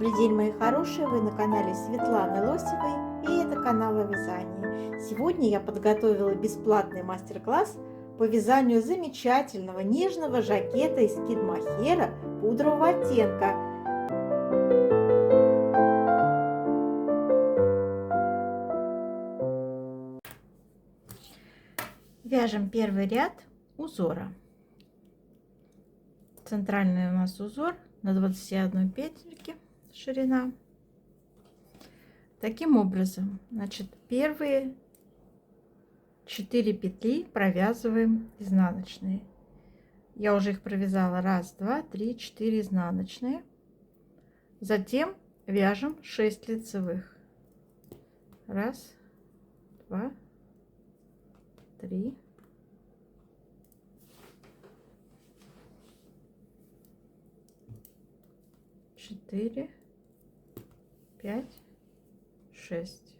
Добрый день, мои хорошие! Вы на канале Светланы Лосевой, и это канал о вязании. Сегодня я подготовила бесплатный мастер-класс по вязанию замечательного нежного жакета из кид-мохера пудрового оттенка. Вяжем первый ряд узора. Центральный у нас узор на 21 петельке ширина. Таким образом, значит, первые 4 петли провязываем изнаночные. Я уже их провязала 1, 2, 3, 4 изнаночные. Затем вяжем 6 лицевых. 1, 2, 3, 4, 5, 6.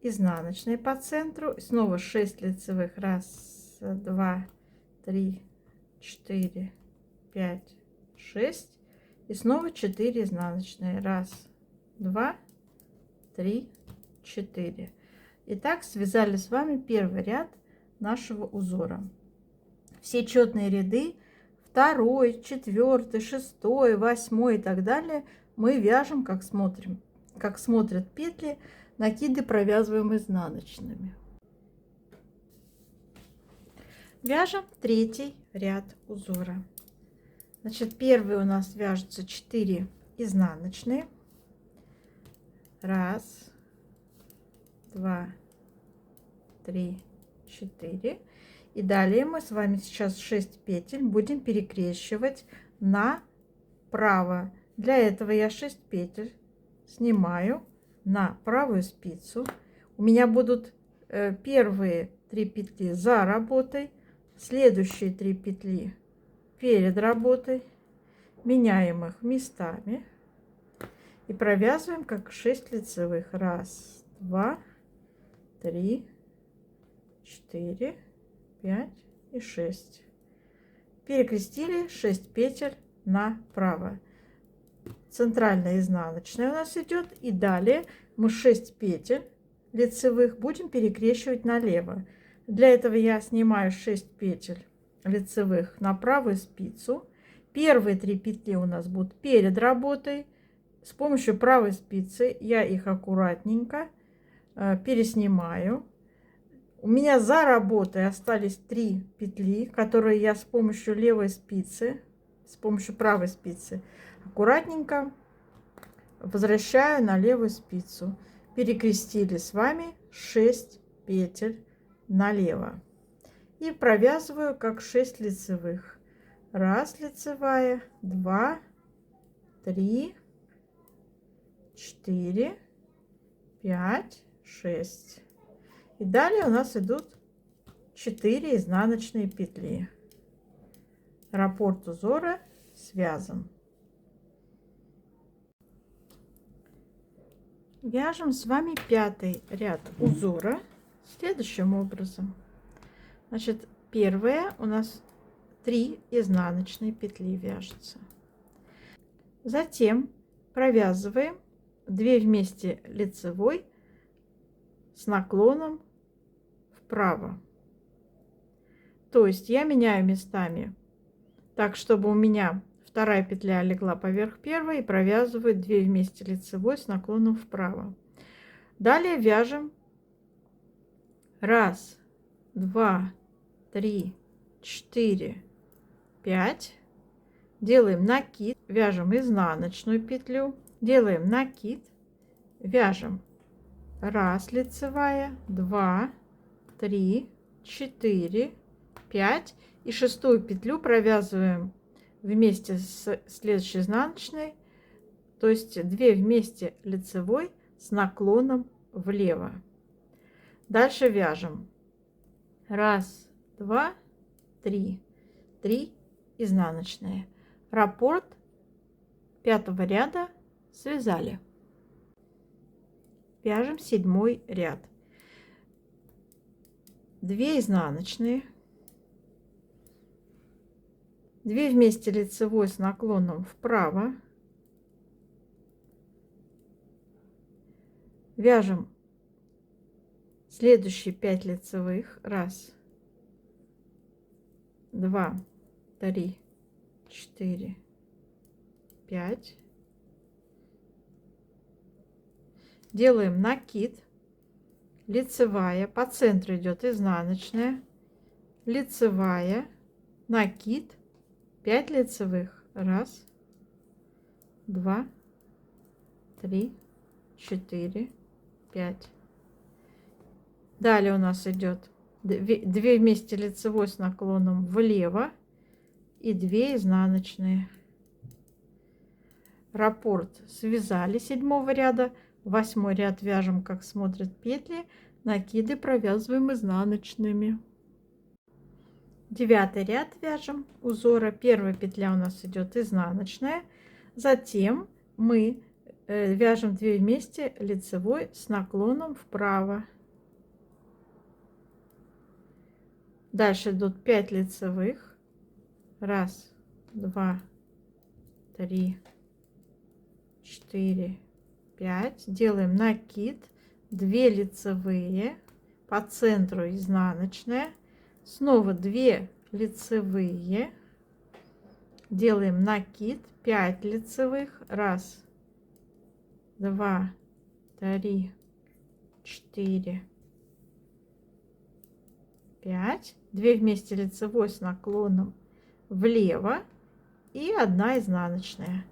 Изнаночные по центру. Снова 6 лицевых. 1, 2, 3, 4, 5, 6. И снова 4 изнаночные. 1, 2, 3, 4. Итак, связали с вами первый ряд нашего узора. Все четные ряды, 2, 4, 6, 8 и так далее, мы вяжем, как смотрят петли, накиды провязываем изнаночными. Вяжем третий ряд узора. Значит, первый у нас вяжется 4 изнаночные. 1, 2, 3, 4. И далее мы с вами сейчас 6 петель будем перекрещивать направо. Для этого я 6 петель снимаю на правую спицу. У меня будут первые 3 петли за работой, следующие 3 петли перед работой. Меняем их местами и провязываем как 6 лицевых. 1, 2, 3, 4, 5 и 6. Перекрестили 6 петель направо. Центральная изнаночная у нас идет, и далее мы 6 петель лицевых будем перекрещивать налево. Для этого я снимаю 6 петель лицевых на правую спицу. Первые 3 петли у нас будут перед работой. С помощью правой спицы я их аккуратненько переснимаю. У меня за работой остались 3 петли, которые я с помощью левой спицы, с помощью правой спицы аккуратненько возвращаю на левую спицу. Перекрестили с вами 6 петель налево. И провязываю как 6 лицевых. 1 лицевая, 2, 3, 4, 5, 6. И далее у нас идут 4 изнаночные петли. Раппорт узора связан. Вяжем с вами 5 ряд узора следующим образом. Значит, первое у нас 3 изнаночные петли вяжется. Затем провязываем 2 вместе лицевой с наклоном вправо. То есть я меняю местами так, чтобы у меня вторая петля легла поверх первой, и провязываю 2 вместе лицевой с наклоном вправо. Далее вяжем 1, 2, 3, 4, 5. Делаем накид, вяжем изнаночную петлю, делаем накид, вяжем 1 лицевая, 2, 3, 4, 5 и 6 петлю провязываем вместе с следующей изнаночной, то есть 2 вместе лицевой с наклоном влево. Дальше вяжем 1, 2, 3, 3 изнаночные. Раппорт 5 ряда связали. Вяжем 7 ряд. 2 изнаночные, 2 вместе лицевой с наклоном вправо, Вяжем следующие 5 лицевых. 1, 2, 3, 4, 5. Делаем накид. Лицевая. По центру идет изнаночная. Лицевая. Накид. 5 лицевых. 1, 2, 3, 4, 5. Далее у нас идет 2 вместе лицевой с наклоном влево и 2 изнаночные. Раппорт связали 7 ряда, 8 ряд вяжем, как смотрят петли, накиды провязываем изнаночными. 9 ряд вяжем узора. Первая петля у нас идет изнаночная, затем мы вяжем 2 вместе лицевой с наклоном вправо. Дальше идут 5 лицевых. 1, 2, 3, 4, 5. Делаем накид. 2 лицевые. По центру изнаночная. Снова 2 лицевые. Делаем накид. 5 лицевых. 1, 2, 3, 4, 5. 2 вместе лицевой с наклоном влево и 1 изнаночная.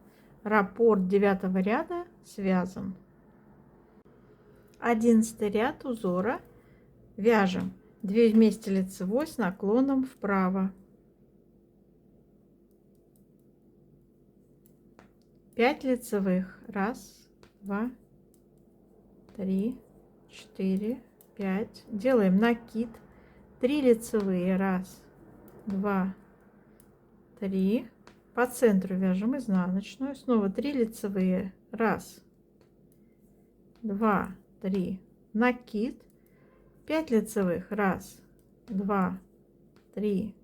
Раппорт 9 ряда связан. 11 ряд узора. Вяжем 2 вместе лицевой с наклоном вправо. 5 лицевых. 1, 2, 3, 4, 5. Делаем накид. 3 лицевые. 1, 2, 3. По центру вяжем изнаночную. Снова 3 лицевые. 1, 2, 3. Накид. 5 лицевых. 1, 2, 3,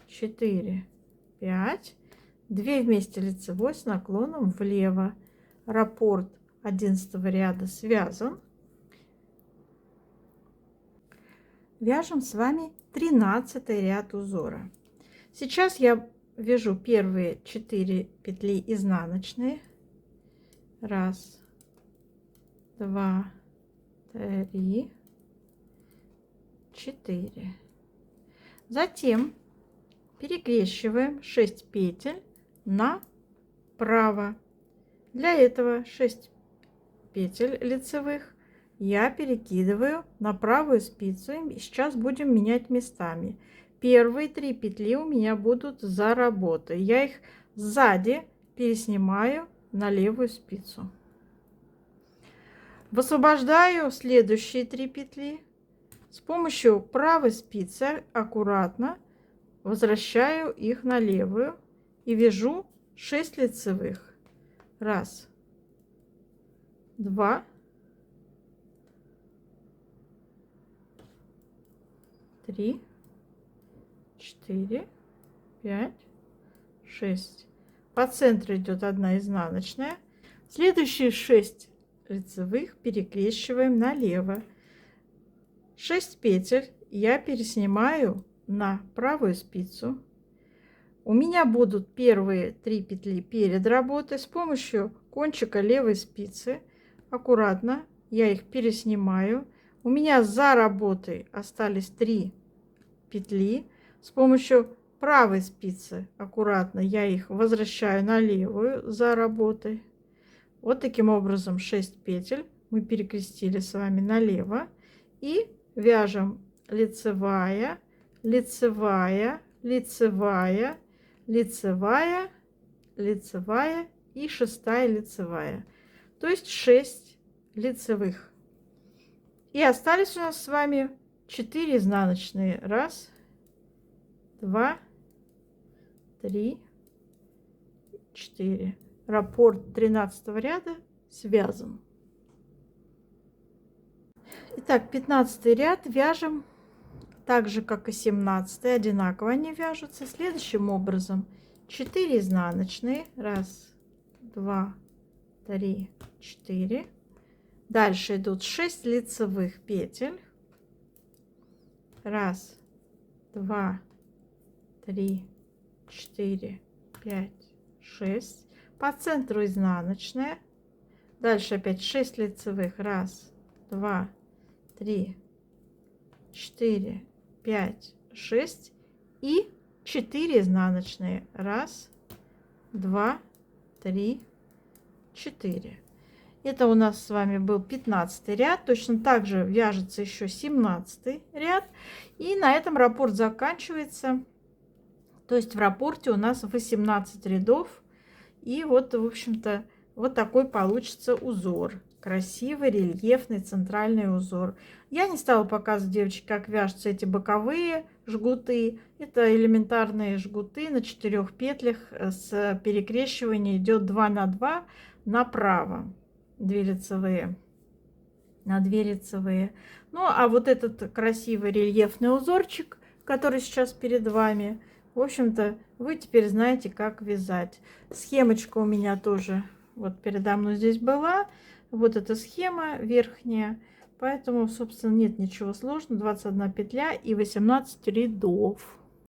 4, 5. 2 вместе лицевой с наклоном влево. Раппорт 11 ряда связан. Вяжем с вами 13 ряд узора. Сейчас я вяжу первые 4 петли изнаночные. 1, 2, 3, 4. Затем перекрещиваем 6 петель направо. Для этого 6 петель лицевых я перекидываю на правую спицу. И сейчас будем менять местами. Первые 3 петли у меня будут за работой. Я их сзади переснимаю на левую спицу. Высвобождаю следующие 3 петли. С помощью правой спицы аккуратно возвращаю их на левую и вяжу 6 лицевых. 1, 2, 3, 4, 5, 6. По центру идет 1 изнаночная. Следующие 6 лицевых перекрещиваем налево. 6 петель я переснимаю на правую спицу. У меня будут первые 3 петли перед работой. С помощью кончика левой спицы аккуратно я их переснимаю. У меня за работой остались 3 петли. С помощью правой спицы аккуратно я их возвращаю на левую за работой. Вот таким образом 6 петель мы перекрестили с вами налево и вяжем лицевая, лицевая, лицевая, лицевая, лицевая и 6-я лицевая. То есть 6 лицевых. И остались у нас с вами 4 изнаночные. 1, 2, 3, 4. Раппорт 13 ряда связан. Итак, 15 ряд вяжем так же, как и 17. Одинаково они вяжутся. Следующим образом: 4 изнаночные. 1, 2, 3, 4. Дальше идут 6 лицевых петель. 1, 2, 3, 4, 5, 6. По центру изнаночная. Дальше опять 6 лицевых. 1, 2, 3, 4, 5, 6. И 4 изнаночные. 1, 2, 3, 4. Это у нас с вами был 15 ряд. Точно так же вяжется еще 17 ряд. И на этом раппорт заканчивается. То есть в раппорте у нас 18 рядов. И вот, в общем-то, вот такой получится узор. Красивый, рельефный, центральный узор. Я не стала показывать, девочки, как вяжутся эти боковые жгуты. Это элементарные жгуты на 4 петлях. С перекрещивания идет 2 на 2 направо. 2 лицевые на 2 лицевые. Ну, а вот этот красивый рельефный узорчик, который сейчас перед вами, в общем-то, вы теперь знаете, как вязать. Схемочка у меня тоже вот передо мной здесь была. Вот эта схема верхняя. Поэтому, собственно, нет ничего сложного. 21 петля и 18 рядов.